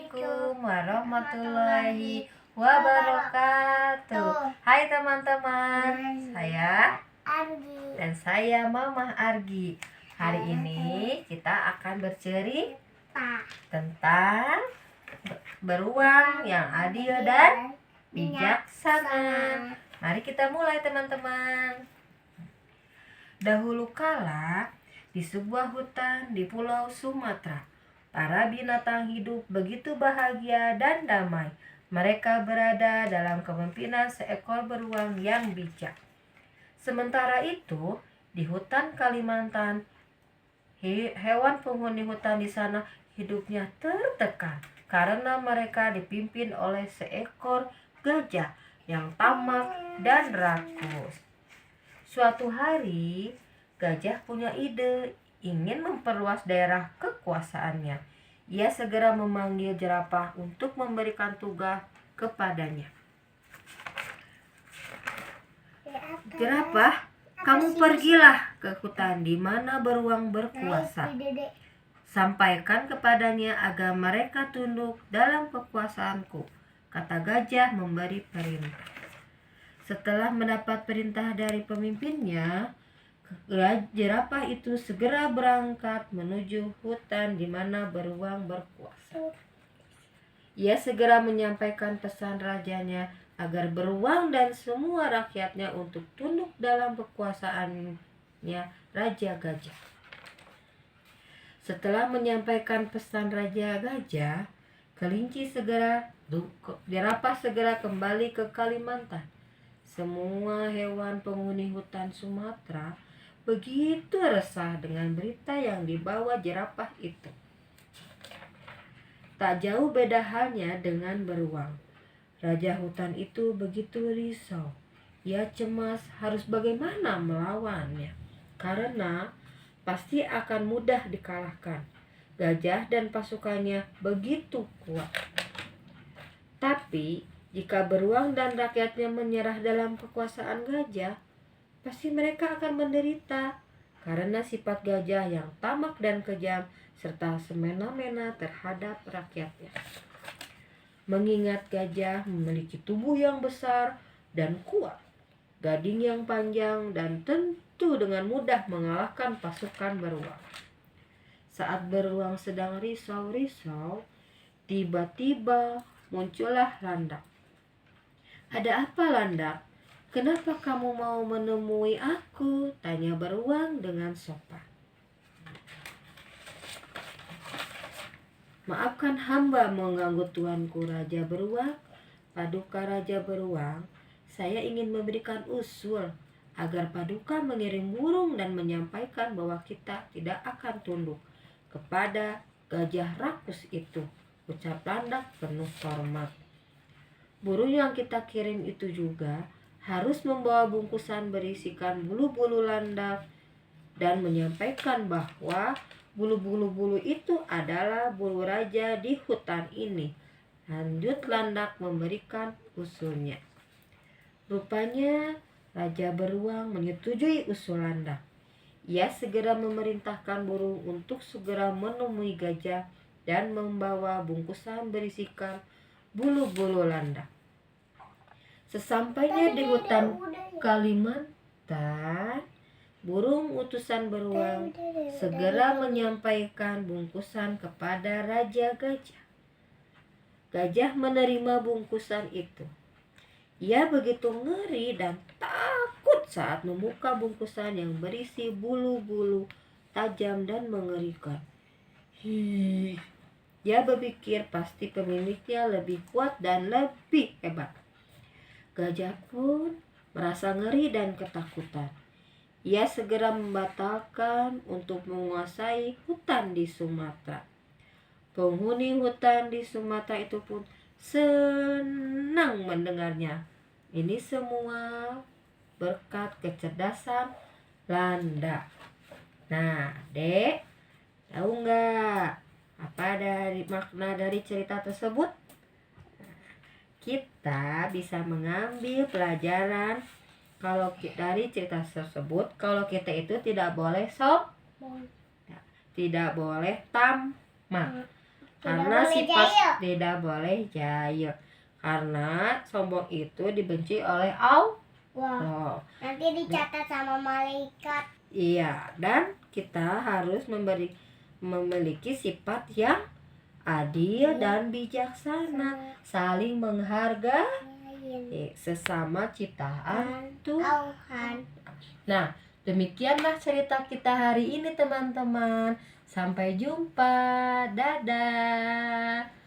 Assalamualaikum warahmatullahi wabarakatuh. Hai teman-teman, saya Argi. dan saya Mama Argi. Hari ini kita akan bercerita tentang beruang yang adil dan bijaksana. Mari kita mulai teman-teman. Dahulu kala di sebuah hutan di Pulau Sumatera, para binatang hidup begitu bahagia dan damai. Mereka berada dalam kepemimpinan seekor beruang yang bijak. Sementara itu, di hutan Kalimantan, hewan penghuni hutan di sana hidupnya tertekan karena mereka dipimpin oleh seekor gajah yang tamak dan rakus. Suatu hari, gajah punya ide ingin memperluas daerah kekuasaannya. Ia segera memanggil jerapah untuk memberikan tugas kepadanya. Jerapah, kamu pergilah ke hutan di mana beruang berkuasa. Sampaikan kepadanya agar mereka tunduk dalam kekuasaanku, kata gajah memberi perintah. Setelah mendapat perintah dari pemimpinnya, jerapah itu segera berangkat menuju hutan di mana beruang berkuasa. Ia segera menyampaikan pesan rajanya agar beruang dan semua rakyatnya untuk tunduk dalam kekuasaannya Raja Gajah. Setelah menyampaikan pesan Raja Gajah, jerapah segera kembali ke Kalimantan. Semua hewan penghuni hutan Sumatera begitu resah dengan berita yang dibawa jerapah itu. Tak jauh beda halnya dengan beruang. Raja hutan itu begitu risau. Ia cemas harus bagaimana melawannya, karena pasti akan mudah dikalahkan. Gajah dan pasukannya begitu kuat. Tapi jika beruang dan rakyatnya menyerah dalam kekuasaan gajah, pasti mereka akan menderita karena sifat gajah yang tamak dan kejam serta semena-mena terhadap rakyatnya. Mengingat gajah memiliki tubuh yang besar dan kuat, gading yang panjang dan tentu dengan mudah mengalahkan pasukan beruang. Saat beruang sedang risau-risau, tiba-tiba muncullah Landak. Ada apa, Landak? Kenapa kamu mau menemui aku? Tanya beruang dengan sopan. Maafkan hamba mengganggu tuanku, Raja Beruang. Paduka Raja Beruang, saya ingin memberikan usul agar Paduka mengirim burung dan menyampaikan bahwa kita tidak akan tunduk kepada gajah rakus itu, ucap Landak penuh hormat. Burung yang kita kirim itu juga harus membawa bungkusan berisikan bulu-bulu landak dan menyampaikan bahwa bulu-bulu itu adalah bulu raja di hutan ini. Lanjut Landak memberikan usulnya. Rupanya Raja Beruang menyetujui usul Landak. Ia segera memerintahkan burung untuk segera menemui gajah dan membawa bungkusan berisikan bulu-bulu landak. Sesampainya di hutan Kalimantan, burung utusan beruang segera menyampaikan bungkusan kepada Raja Gajah. Gajah menerima bungkusan itu. Ia begitu ngeri dan takut saat membuka bungkusan yang berisi bulu-bulu tajam dan mengerikan. Dia berpikir pasti pemiliknya lebih kuat dan lebih hebat. Gajah pun merasa ngeri dan ketakutan. Ia segera membatalkan untuk menguasai hutan di Sumatera. Penghuni hutan di Sumatera itu pun senang mendengarnya. Ini semua berkat kecerdasan Landak. Nah, Dek, tahu nggak apa dari makna dari cerita tersebut? Kita bisa mengambil pelajaran dari cerita tersebut kalau kita itu tidak boleh tidak boleh tamak. Karena sifat tidak boleh jahil. Karena sombong itu dibenci oleh Allah. Nanti dicatat sama malaikat. Iya, dan kita harus memiliki sifat yang adil dan bijaksana, saling menghargai sesama ciptaan Tuhan. Nah, demikianlah cerita kita hari ini teman-teman. Sampai jumpa. Dadah.